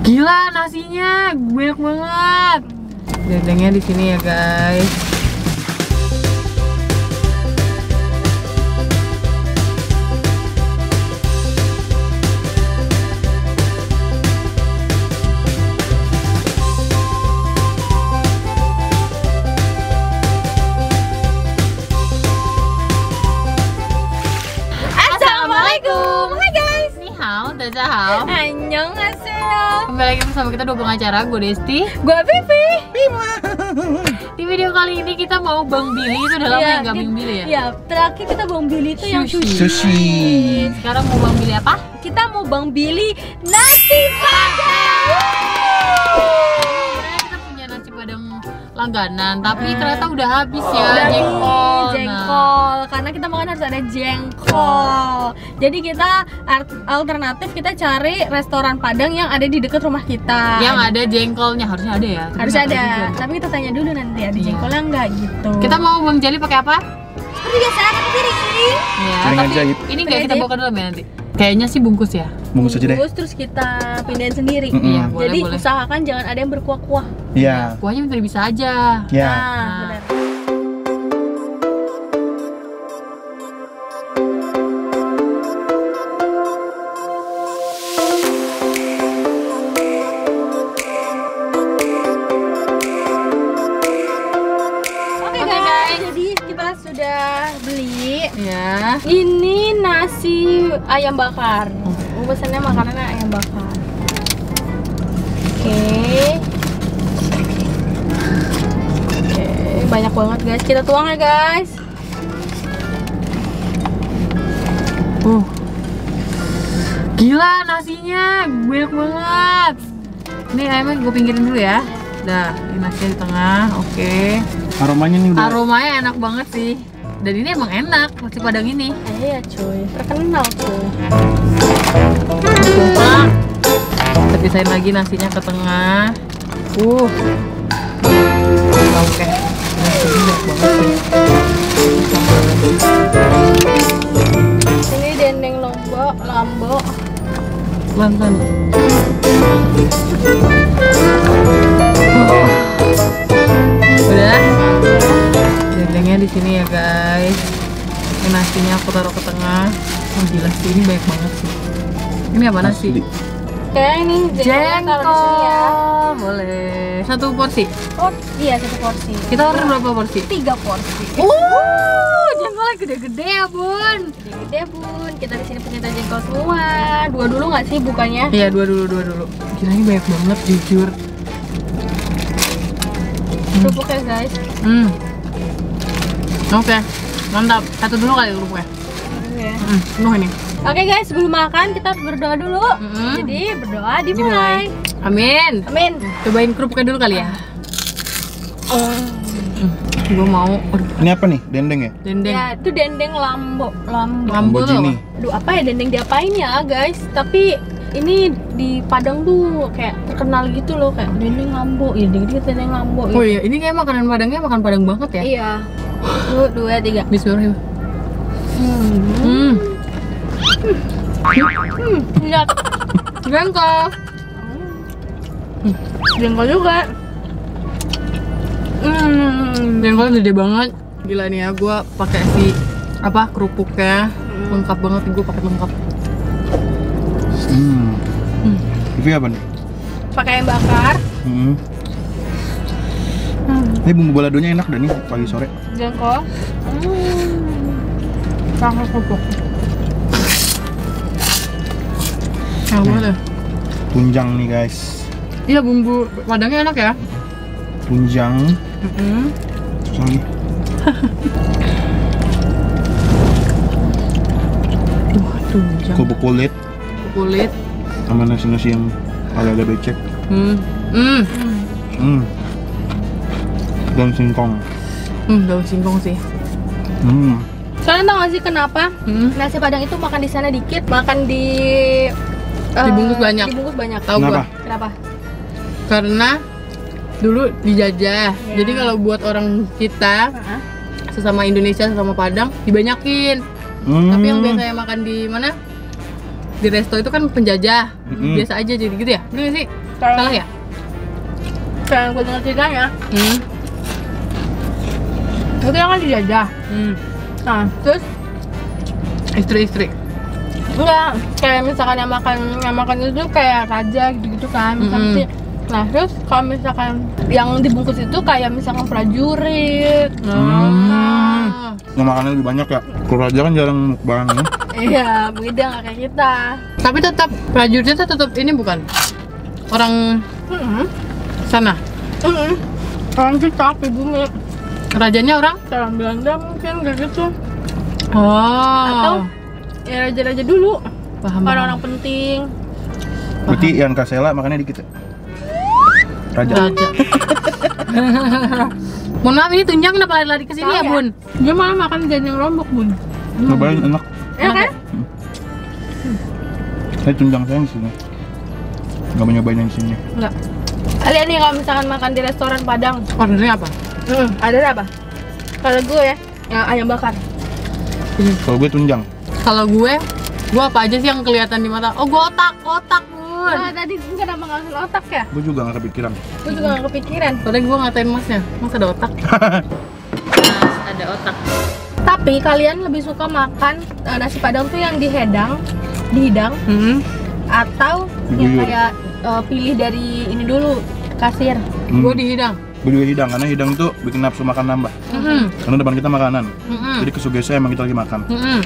Gila nasinya banyak banget. Dendengnya di sini ya guys. Assalamualaikum. Hai guys. Ni hao, daja hao. Annyeonghaseyo. Kembali lagi bersama kita dua pengacara, gue Desti, Gue Vivi. Di video kali ini kita mau Bang Billy, itu udah lama ya nggak Bang Billy ya? Iya, terakhir kita Bang Billy itu yang sushi. Sushi. Sekarang mau Bang Billy apa? Kita mau Bang Billy nasi padang. Sebenarnya kita punya nasi padang langganan, tapi ternyata udah habis ya jengkol. Jengkol, karena kita makan harus ada jengkol. Jadi kita alternatif kita cari restoran Padang yang ada di dekat rumah kita. Yang ada jengkolnya, harusnya ada ya. Harus ada. Tapi kita tanya dulu nanti ada jengkolnya enggak gitu. Kita mau Bang Jali pakai apa? seperti biasa pakai piring. Ya, Piring tapi ajaib. ini nggak kita bawa ke dalam ya nanti. Kayaknya sih bungkus ya. Bungkus aja deh. Bungkus terus kita pindahin sendiri. Iya, boleh, Jadi boleh. usahakan jangan ada yang berkuah-kuah. Iya. Kuahnya bentar bisa aja. Ya. Nah, benar. Oke guys, jadi kita sudah beli. Ya. Ini nasi ayam bakar. Pesannya makanannya ayam bakar. Oke, banyak banget guys. Kita tuang ya guys. Gila nasinya banyak banget. Ini ayamnya gue pinggirin dulu ya. Dah, ini nasinya di tengah. Oke. Aromanya nih udah. Aromanya enak banget sih. Dan ini emang enak nasi padang ini. Iya cuy, terkenal tuh. Tumpah. Kita pisahin lagi nasinya ke tengah. Oke. Nasinya banyak banget sih. Ini dendeng lambo. Pelan-pelan. Udah. Dendengnya di sini ya guys. Ini nasinya aku taruh ke tengah. Oh gila sih, ini banyak banget sih. Ini apa nasi? Kayak ini jengkolnya taruh di sini ya. Boleh. Satu porsi. Oh iya, satu porsi. Kita order berapa porsi? 3 porsi. Jengkolnya gede-gede ya bun. Gede bun. Kita di sini punya jengkol semua. 2 dulu nggak sih bukannya? Iya, dua dulu. Gila ini banyak banget jujur. Kerupuknya guys. Oke, mantap. Satu dulu kali kerupuknya. Penuh ini. Oke guys, sebelum makan kita berdoa dulu. Jadi berdoa dimulai. Amin. Amin. Cobain kerupuknya dulu kali ya. Gue mau. Ini apa nih? Dendeng ya? Dendeng. Ya, itu dendeng lambo. Lambo tuh Jini. apa? Aduh, apa ya dendeng diapain ya guys? Tapi ini di Padang tuh kayak terkenal gitu loh, kayak dendeng lambo. Iya, dendeng lambo. Oh iya, ini kayak makanan Padangnya makan Padang banget ya. Iya. 1, 2, 3. Bismillahirrahmanirrahim. Lihat. Jengkol. Jengkol juga. Jengkolnya gede banget. Gila nih ya, gue pakai si apa kerupuknya lengkap banget. Gue pakai lengkap. Itu apa nih? Pakai ayam bakar. Ini bumbu baladonya enak dah nih pagi sore. Jengkol. Pakai kerupuk. Enak banget ya. Tunjang nih guys. Iya, bumbu Padangnya enak ya. Tunjang. Terus lagi. Wah, tunjang. Kerupuk kulit Kulit. sama nasi-nasi yang agak becek. Daun singkong. Daun singkong sih. Kalian tau gak sih kenapa nasi Padang itu makan di sana dikit, makan di Dibungkus banyak. Dibungkus banyak. Tahu gua. Kenapa? Karena dulu dijajah. Jadi kalau buat orang kita sesama Indonesia, sesama Padang dibanyakin. Tapi yang biasanya makan di mana? di resto itu kan penjajah, Mm-mm. biasa aja jadi gitu ya? Ini nggak sih? Kalau- Salah ya? Kayak gue denger ceritanya, Hmm. itu yang kan dijajah. Nah, terus Istri-istri. enggak, kayak misalkan yang makan itu kayak raja gitu-gitu kan, misalkan Mm-mm. sih. Nah, terus kalau misalkan yang dibungkus itu kayak misalkan prajurit. Ah. Yang makannya lebih banyak ya. Kalau raja kan jarang mukbang ya. Iya, beda nggak kayak kita. Tapi tetap prajuritnya tetap ini bukan orang sana. Orang kita pribumi, Rajanya orang? orang Belanda mungkin kayak gitu. Oh. Atau ya raja-raja dulu, paham. orang-orang penting. Berarti yang kasela makannya dikit ya. Raja. Raja. Mohon maaf, ini tunjang kenapa lari-lari ke sini ya, Tahu ya? Bun? Dia malah makan janjang lombok, Bun. Cobain enak. Ya kan? Saya tunjang saya di sini. Nggak mau nyobain yang di sini. Enggak. Kalian nih kalau misalkan makan di restoran Padang, Ordernya apa? ada apa? Kalau gue ya ayam bakar. Kalau gue tunjang. Kalau gue apa aja sih yang kelihatan di mata? Oh, gue otak, Bun. Nah, tadi kenapa nggak langsung otak ya? Gue juga nggak kepikiran. Gue juga nggak kepikiran. Padahal gue ngatain masnya, mas ada otak. Mas ada otak. Tapi kalian lebih suka makan nasi Padang tuh yang dihidang, atau yang Diguyur. kayak pilih dari ini dulu kasir. Gue dihidang. Gue juga hidang, karena hidang itu bikin nafsu makan nambah. Karena depan kita makanan. Jadi kesugesti emang kita lagi makan. Nah,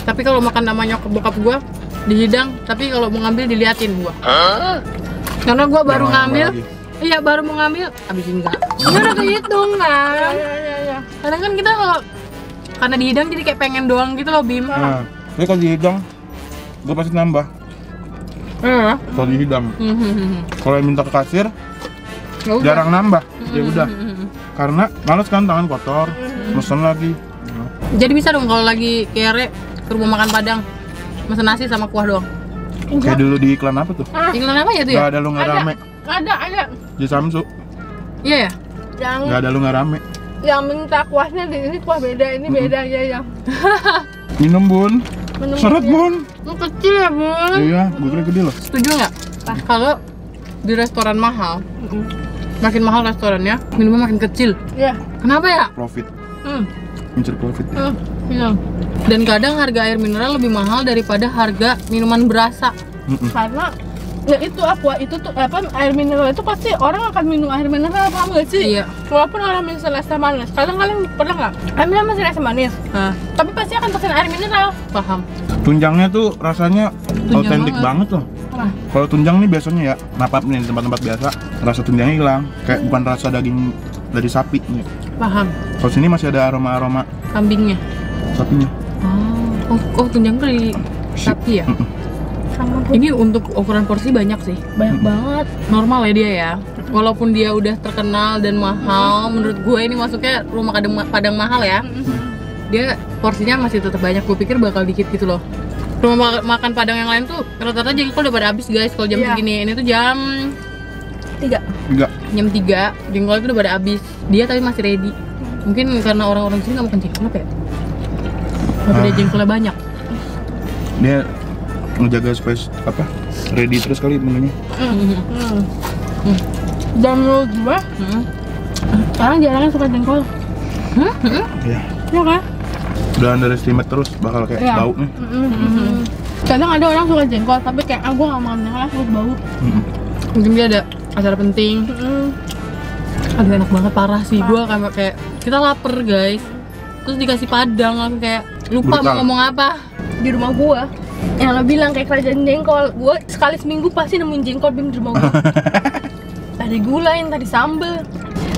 Tapi kalau makan sama nyokap bokap gue dihidang, tapi kalau mau ngambil diliatin gue. Karena gue baru Jangan ngambil, nambah lagi. iya baru mau ngambil, abisin enggak. Ini udah kehitung kan. ya. Kadang kan kita kalau karena dihidang jadi kayak pengen doang gitu loh, Bim. Nah, tapi kalau dihidang, gue pasti nambah. Kalau dihidang, kalau yang minta ke kasir, Ya udah. jarang nambah. Ya udah, karena males kan tangan kotor, mesen lagi. Jadi bisa dong kalau lagi kere ke rumah makan Padang, mesen nasi sama kuah doang. Kayak dulu di iklan apa tuh? Iklan apa ya tuh ya? Gak ada lu nggak Ada. rame Ada di Samsu. Iya ya. yang Gak ada lu nggak rame. yang minta kuahnya di ini kuah beda, ini beda ya. Minum Bun, Minum seret ya. Bun. Lu kecil ya, Bun. Iya, gue kira gede loh. Setuju nggak? Kalau di restoran mahal, makin mahal restorannya, minumnya makin kecil. Iya. Kenapa ya? Profit, Hmm. mencari profit. Iya. Dan kadang harga air mineral lebih mahal daripada harga minuman berasa. Karena ya itu aqua itu tuh air mineral itu pasti orang akan minum air mineral, paham nggak sih? Iya. Walaupun orang minum rasa manis, kadang kalian pernah nggak? Air mineral masih rasa manis, Nah, tapi pasti akan pesen air mineral. paham. Tunjangnya tuh rasanya Tunjang autentik banget. banget loh. Kalau tunjang nih biasanya ya, maaf nih di tempat-tempat biasa, rasa tunjangnya hilang. Kayak bukan rasa daging dari sapi nih. Paham. Kalau sini masih ada aroma-aroma Kambingnya. sapinya. Oh, tunjang dari sapi ya? Sama Ini untuk ukuran porsi banyak sih. banyak banget. Normal ya dia ya. Walaupun dia udah terkenal dan mahal, menurut gue ini masuknya rumah Padang mahal ya. Dia porsinya masih tetap banyak. Gue pikir bakal dikit gitu loh. Rumah makan Padang yang lain tuh rata-rata jengkol udah pada habis guys kalau jam Iya. segini. Ini tuh jam 3. Enggak. jam 3 jengkol itu udah pada habis. Dia tapi masih ready. Mungkin karena orang-orang sini nggak makan jengkol apa ya? Tapi dia jengkolnya banyak. Dia ngejaga supaya apa? Ready terus kali menunya. Dan menurut gue, sekarang jarang suka jengkol, Ya. ya kan? Udah underestimate terus bakal kayak Iya. bau nih. Kadang ada orang suka jengkol, tapi kayak gue nggak makan jengkol, aku bau. Mungkin dia ada acara penting. Aduh enak banget parah sih. Gua kayak kita lapar guys. Terus dikasih Padang langsung kayak lupa Brutal. mau ngomong apa. Di rumah gue, yang lo bilang kayak kerajaan jengkol, gue sekali seminggu pasti nemuin jengkol Bim di rumah gue. Tadi gula, yang tadi sambel.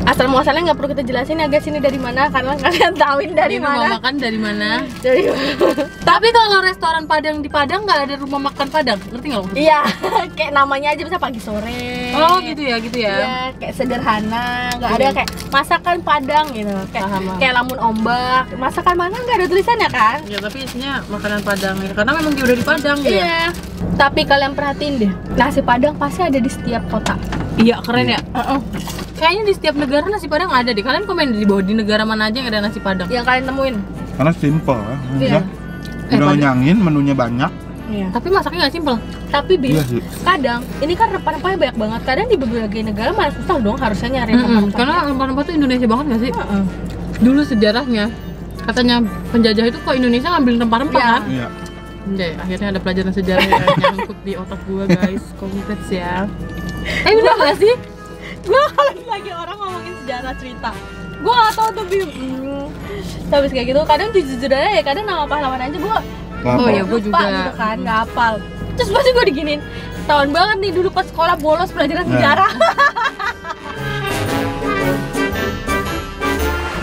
Asal muasalnya nggak perlu kita jelasin ya guys, ini dari mana, karena kalian tahuin dari Ini rumah mana. makan dari mana? Dari mana? Tapi kalau restoran Padang di Padang nggak ada rumah makan Padang, ngerti nggak maksudnya? Iya, kayak namanya aja bisa pagi sore. Oh gitu ya, gitu ya. Iya, kayak sederhana, nggak ada kayak masakan Padang gitu, kayak Paham. kayak lamun ombak, masakan mana nggak ada tulisannya kan? Ya tapi isinya makanan Padang ya. Karena memang dia udah di Padang dia. Iya. Tapi kalian perhatiin deh, nasi Padang pasti ada di setiap kota. Iya keren ya. Kayaknya di setiap negara nasi Padang ada deh. Kalian komen di bawah di negara mana aja yang ada nasi Padang. Yang kalian temuin. Karena simple ya. Iya. Udah Padang. nyangin, menunya banyak, Iya. Tapi masaknya nggak simpel. Tapi Bim, Iya sih. kadang ini kan rempah-rempahnya banyak banget. Kadang di berbagai negara malah susah dong harusnya nyari rempah-rempah. Karena rempah-rempah tuh Indonesia banget nggak sih? Heeh. Dulu sejarahnya katanya penjajah itu kok Indonesia ngambil rempah-rempah Iya. kan? Iya. Anjay, akhirnya ada pelajaran sejarah yang nyangkut di otak gua guys. Congrats ya. Bener gak sih? Gue kalau lagi orang ngomongin sejarah cerita, gue gak tau tuh Bim. Habis kayak gitu, kadang jujur aja ya, kadang nama pahlawan aja gue Oh iya, gua lupa juga. gitu kan, gak hafal. Terus pasti gue diginin, tahun banget nih dulu pas sekolah bolos pelajaran sejarah.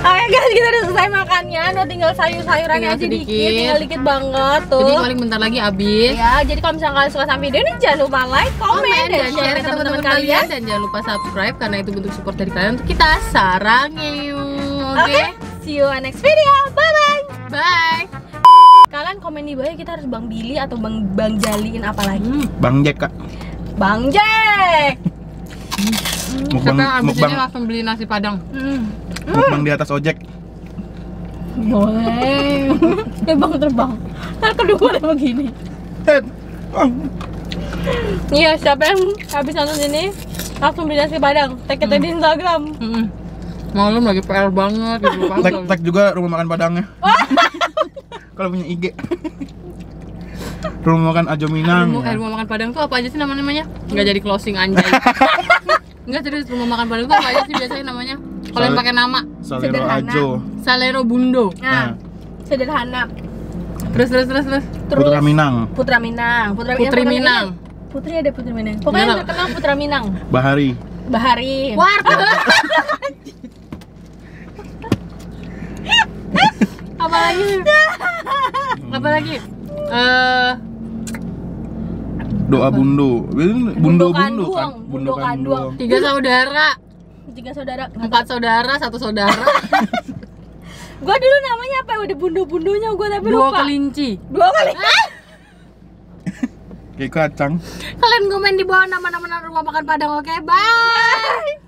Oke guys, kita udah selesai makannya, udah tinggal sayur-sayurannya Tinggal aja dikit, sedikit. tinggal dikit banget tuh. Jadi paling bentar lagi habis. Ya, jadi kalau misalnya kalian suka sama video ini jangan lupa like, komen, dan share ke teman-teman kalian. Dan jangan lupa subscribe karena itu bentuk support dari kalian untuk kita sarangin. Oke. See you on next video. Bye bye. Bye. Kalian komen di bawah ya, kita harus Bang Billy atau Bang Jaliin apa lagi? Bang Jack, Kak. Bang Jack. Mukbang, Kita abis mukbang, ini langsung beli nasi padang. mukbang di atas ojek. Boleh. Terbang terbang. Kan kedua udah begini. Iya, siapa yang habis nonton ini langsung beli nasi padang. Tag kita di Instagram. Malam lagi PR banget gitu. Tag juga rumah makan Padangnya. Kalau punya IG. Rumah makan Ajo Minang. Rumah makan padang tuh apa aja sih namanya? Nggak jadi closing anjay. Enggak serius, rumah makan padang tuh apa aja sih biasanya namanya? Kalau yang pakai nama Salero Sederhana. Ajo. Salero Bundo. Nah, sederhana. Terus. Putra Minang. Putra Minang. Putri Minang. Putri ada Putri Minang. Pokoknya yang terkenal Putra Minang. Bahari. Bahari. Apa lagi? Doa Bundo. Bundo Bundo kan. Kanduang. Bundo Kanduang. 3 saudara, 3 saudara. 4 saudara, 1 saudara, Gua dulu namanya apa ya? Udah bundo-bundonya gua tapi 2 lupa. kelinci. 2 kali. Kayak kacang. Kalian komen di bawah nama-nama rumah makan padang, oke? Bye.